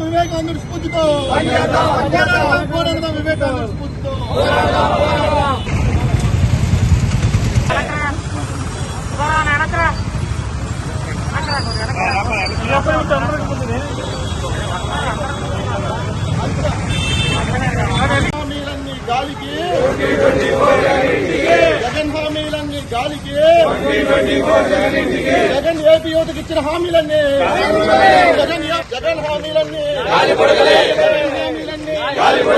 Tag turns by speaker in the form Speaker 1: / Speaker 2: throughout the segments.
Speaker 1: వివేకానంద స్ఫూర్తితో వివేకానంద స్ఫూర్తితో హామీలన్నీ గాలికి జగన్ హామీలన్నీ గాలికి జగన్ ఏపీ యువతకి ఇచ్చిన హామీలన్నీ జగన్ హామీలన్నీ జగన్ హామీలన్నీ గాలికి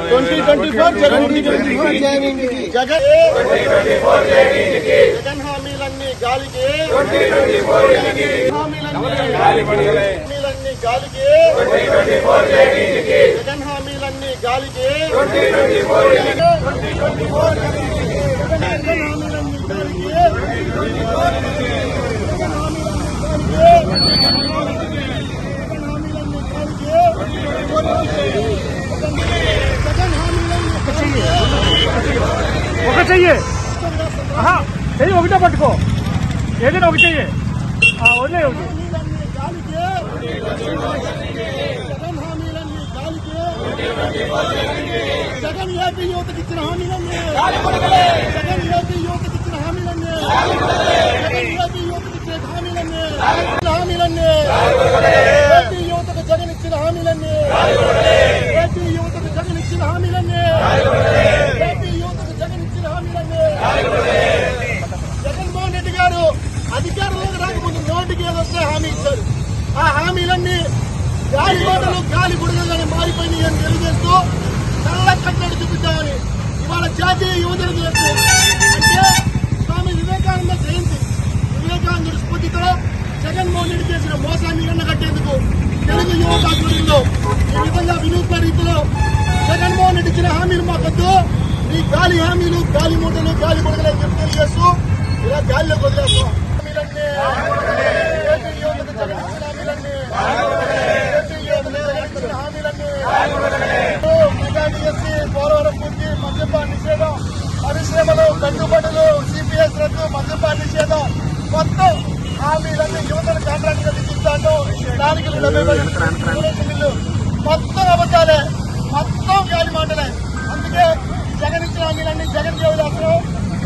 Speaker 1: 2024 జగన్ హామీలన్నీ గాలికి హామీలన్నీ గాలికి జగన్ హామీలన్నీ గాలికి
Speaker 2: ఒక చెయ్యి చెయ్యి ఒకటే పట్టుకో ఏదైనా ఒక చెయ్యి వదిలే ఒకటి
Speaker 1: జగన్ ఏపీ యువతకి ఇచ్చిన హామీలన్నీ జగన్ ఏపీ యువతకి ఇచ్చిన హామీలన్నీ జగన్ ఏపీ యువతకి ఇచ్చిన హామీలన్నీ ఏపీ యువతకు జగన్ ఇచ్చిన హామీలన్నీ ఏపీ యువతకు జగన్ ఇచ్చిన హామీలన్నీ ఏపీ యువతకు జగన్ ఇచ్చిన హామీలన్నీ జగన్మోహన్ రెడ్డి గారు అధికారంలోకి రాకముందు నోటికి ఏదొస్తే హామీ ఇచ్చారు. ఆ హామీలన్నీ గాలి మాటలు గాలి గుడుగులని మారిపోయినాయి అని తెలియజేస్తూ నల్ల కట్టడి చూపించామని ఇవాళ జాతీయ యువజన దినోత్సవం అంటే స్వామి వివేకానంద జయంతి. వివేకానందుడి స్ఫూర్తితో జగన్మోహన్ రెడ్డి చేసిన మోసాన్ని ఎండగట్టేందుకు తెలుగు యువత ఆధ్వర్యంలో ఈ విధంగా వినూత్న రీతిలో జగన్మోహన్ రెడ్డి ఇచ్చిన హామీలు మాకొద్దు, ఈ గాలి హామీలు గాలి మూటలు గాలి గుడుగులని చెప్పి తెలియజేస్తూ ఇలా గాలిలోకి వదిలేస్తాం. పోలవరం పూర్తి, మద్యపాన నిషేధం, పరిశ్రమలు కట్టుబడులు, సిపిఎస్ రద్దు, మద్యపాన నిషేధం, మొత్తం హామీలన్నీ యువతను కాంట్రాక్ట్ ఇస్తాను. దానికి మొత్తం అబద్ధాలే, మొత్తం గాలి మాటలే. అందుకే జగన్ ఇచ్చిన హామీలన్నీ జగన్ చేస్తున్నారు.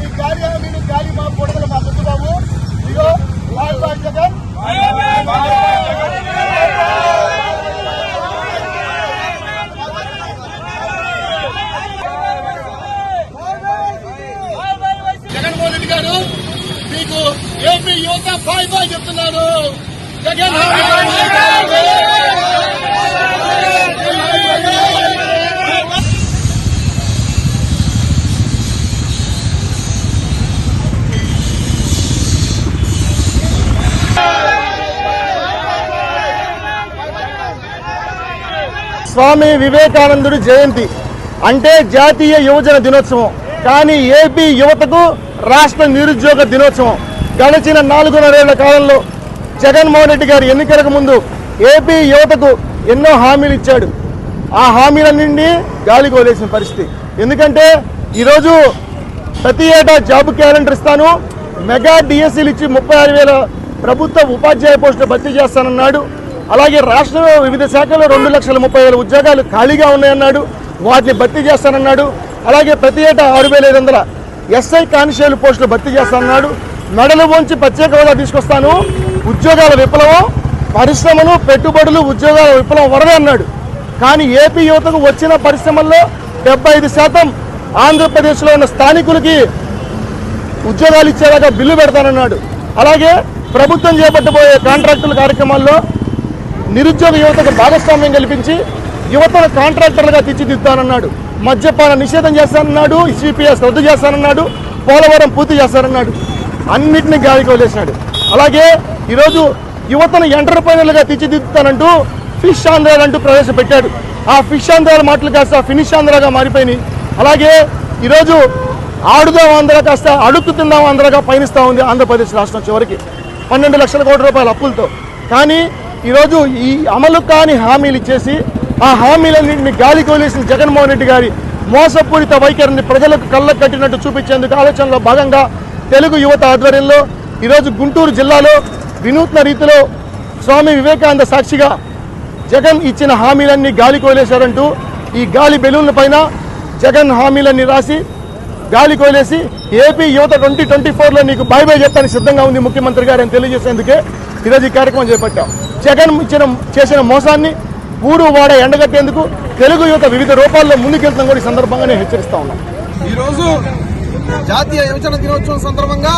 Speaker 1: ఈ గాలి హామీలు గాలి మా కూడదలు మా బాబు. ఇదో లాల్ జగన్ జగన్మోహన్ రెడ్డి గారు మీకు ఏపీ యువత బాయ్ బాయ్ చెప్తున్నారు. జగన్ స్వామి వివేకానందుడి జయంతి అంటే జాతీయ యువజన దినోత్సవం. కానీ ఏపీ యువతకు రాష్ట్ర నిరుద్యోగ దినోత్సవం. గడిచిన 4.5 ఏళ్ల కాలంలో జగన్మోహన్ రెడ్డి గారు ఎన్నికలకు ముందు ఏపీ యువతకు ఎన్నో హామీలు ఇచ్చాడు. ఆ హామీలన్నింటినీ గాలికి వదిలేసిన పరిస్థితి. ఎందుకంటే ఈరోజు ప్రతి ఏటా జాబ్ క్యాలెండర్ ఇస్తాను, మెగా డిఎస్సీలు ఇచ్చి 36,000 ప్రభుత్వ ఉపాధ్యాయ పోస్టులు భర్తీ చేస్తానన్నాడు. అలాగే రాష్ట్రంలో వివిధ శాఖల్లో 2,30,000 ఉద్యోగాలు ఖాళీగా ఉన్నాయన్నాడు, వాటిని భర్తీ చేస్తానన్నాడు. అలాగే ప్రతి ఏటా 6,500 ఎస్ఐ కానిస్టేబుల్ పోస్టులు భర్తీ చేస్తానన్నాడు. మెడలు వంచి ప్రత్యేక హోదా తీసుకొస్తాను, ఉద్యోగాల విప్లవం, పరిశ్రమలు, పెట్టుబడులు, ఉద్యోగాల విప్లవం వరదే అన్నాడు. కానీ ఏపీ యువతకు వచ్చిన పరిశ్రమల్లో 75% ఆంధ్రప్రదేశ్లో ఉన్న స్థానికులకి ఉద్యోగాలు ఇచ్చేలాగా బిల్లు పెడతానన్నాడు. అలాగే ప్రభుత్వం చేపట్టబోయే కాంట్రాక్టుల కార్యక్రమాల్లో నిరుద్యోగ యువతకు భాగస్వామ్యం కల్పించి యువతను కాంట్రాక్టర్లుగా తీర్చిదిద్దానన్నాడు. మద్యపాన నిషేధం చేస్తానన్నాడు, సిపిఎస్ రద్దు చేస్తానన్నాడు, పోలవరం పూర్తి చేస్తానన్నాడు. అన్నిటిని గాలికి వదిలేసినాడు. అలాగే ఈరోజు యువతను ఎంటర్ప్రైనర్లుగా తీర్చిదిద్దుతానంటూ ఫిష్ ఆంధ్రాలు అంటూ ప్రవేశపెట్టాడు. ఆ ఫిష్ ఆంధ్రాల మాటలు కాస్త ఫినిష్ ఆంధ్రాగా మారిపోయినాయి. అలాగే ఈరోజు ఆడుదాం ఆంధ్ర కాస్త అడుక్కు తిందాం ఆంధ్రగా పయనిస్తూ ఉంది ఆంధ్రప్రదేశ్ రాష్ట్రం చివరికి 12 లక్షల కోట్ల రూపాయల అప్పులతో. కానీ ఈరోజు ఈ అమలు కాని హామీలు ఇచ్చేసి ఆ హామీలన్నింటినీ గాలికి వదిలేసిన జగన్మోహన్ రెడ్డి గారి మోసపూరిత వైఖరిని ప్రజలకు కళ్ళకు కట్టినట్టు చూపించేందుకు ఆలోచనలో భాగంగా తెలుగు యువత ఆధ్వర్యంలో ఈరోజు గుంటూరు జిల్లాలో వినూత్న రీతిలో స్వామి వివేకానంద సాక్షిగా జగన్ ఇచ్చిన హామీలన్నీ గాలికి వదిలేశారంటూ ఈ గాలి బెలూన్ల పైన జగన్ హామీలన్నీ రాసి గాలికి వదిలేసి ఏపీ యువత 2024లో నీకు బై బై చెప్పడానికి సిద్ధంగా ఉంది ముఖ్యమంత్రి గారు అని తెలియజేసేందుకే ఈరోజు ఈ కార్యక్రమం చేపట్టాం. జగన్ చేసిన మోసాన్ని ఊరు వాడ ఎండగట్టేందుకు తెలుగు యువత వివిధ రూపాల్లో ముందుకెళ్తాం కూడా ఈ సందర్భంగా నేను హెచ్చరిస్తా ఉన్నాను.
Speaker 3: ఈరోజు జాతీయ యువజన దినోత్సవం సందర్భంగా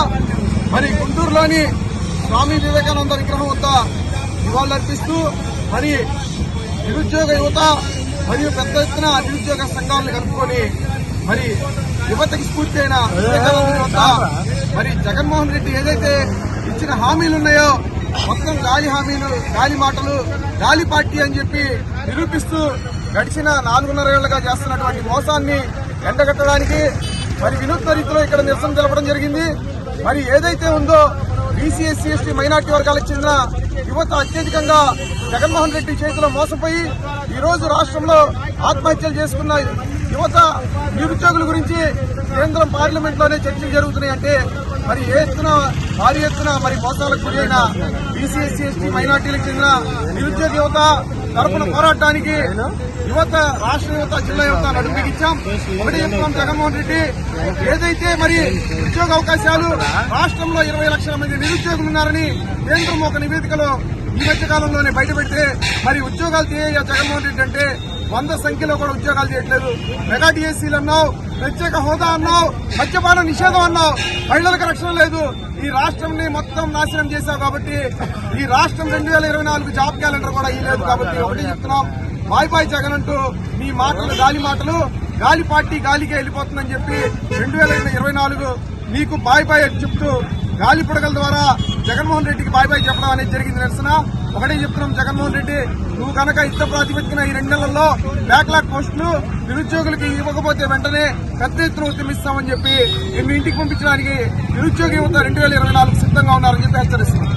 Speaker 3: మరి గుంటూరులోని స్వామి వివేకానంద విగ్రహం వద్ద నివాళులర్పిస్తూ మరి నిరుద్యోగ యువత మరియు పెద్ద ఎత్తున నిరుద్యోగ సంఘాలను కలుపుకొని మరి యువతకి స్ఫూర్తి అయిన వివేకానంద వద్ద మరి జగన్మోహన్ రెడ్డి ఏదైతే ఇచ్చిన హామీలు ఉన్నాయో మొత్తం గాలి హామీలు, గాలి మాటలు, గాలి పార్టీ అని చెప్పి నిరూపిస్తూ గడిచిన 4.5 ఏళ్లుగా చేస్తున్నటువంటి మోసాన్ని ఎండగట్టడానికి మరి వినూత్న రీతిలో ఇక్కడ నిరసన తెలపడం జరిగింది. మరి ఏదైతే ఉందో బీసీ, ఎస్సీ, ఎస్టీ, మైనార్టీ వర్గాలకు చెందిన యువత అత్యధికంగా జగన్మోహన్ రెడ్డి చేతిలో మోసపోయి ఈరోజు రాష్ట్రంలో ఆత్మహత్యలు చేసుకున్న యువత నిరుద్యోగుల గురించి కేంద్రం పార్లమెంట్లోనే చర్చలు జరుగుతున్నాయంటే మరి భారీ ఎత్తున మరి మోసాలకు గురైన బీసీ, ఎస్సీ, ఎస్టీ, మైనార్టీలకు చెందిన నిరుద్యోగ యువత తరపున పోరాటానికి యువత, రాష్ట్ర యువత, జిల్లా యువత నడుము బిగించాం. ఒకటి చెప్తున్నాం, జగన్మోహన్ రెడ్డి ఏదైతే మరి ఉద్యోగ అవకాశాలు రాష్ట్రంలో 20 లక్షల మంది నిరుద్యోగులు ఉన్నారని కేంద్రం ఒక నివేదికలో ఈ మధ్య కాలంలోనే బయటపెడితే మరి ఉద్యోగాలు తీయ జగన్మోహన్ రెడ్డి అంటే 100 సంఖ్యలో కూడా ఉద్యోగాలు చేయట్లేదు. మెగా డిఎస్సీలు అన్నావు, ప్రత్యేక హోదా అన్నావు, మద్యపాన నిషేధం అన్నావు, మహిళలకు రక్షణ లేదు. ఈ రాష్ట్రంని మొత్తం నాశనం చేశావు కాబట్టి ఈ రాష్ట్రం 2024 జాబ్ క్యాలెండర్ కూడా ఇవ్వలేదు. కాబట్టి ఒకటి చెప్తున్నాం, బాయ్ బాయ్ జగన్ అంటూ నీ మాటలు గాలి మాటలు, గాలి పార్టీ గాలికే వెళ్ళిపోతుందని చెప్పి 2024 నీకు బాయ్ బాయ్ అని చెప్తూ గాలి పుడగల ద్వారా జగన్మోహన్ రెడ్డికి బాయ్ బాయ్ చెప్పడం అనేది జరిగింది. నిరసన ఒకటే చెప్తున్నాం, జగన్మోహన్ రెడ్డి నువ్వు కనుక యుద్ధ ప్రాతిపదికన ఈ 2 నెలల్లో బ్యాక్లాగ్ పోస్టులు నిరుద్యోగులకి ఇవ్వకపోతే వెంటనే పెద్ద ఎత్తున ఉద్యమిస్తామని చెప్పి నిన్ను ఇంటికి పంపించడానికి నిరుద్యోగ యువత 2024 సిద్ధంగా ఉన్నారని చెప్పి హెచ్చరిస్తున్నాం.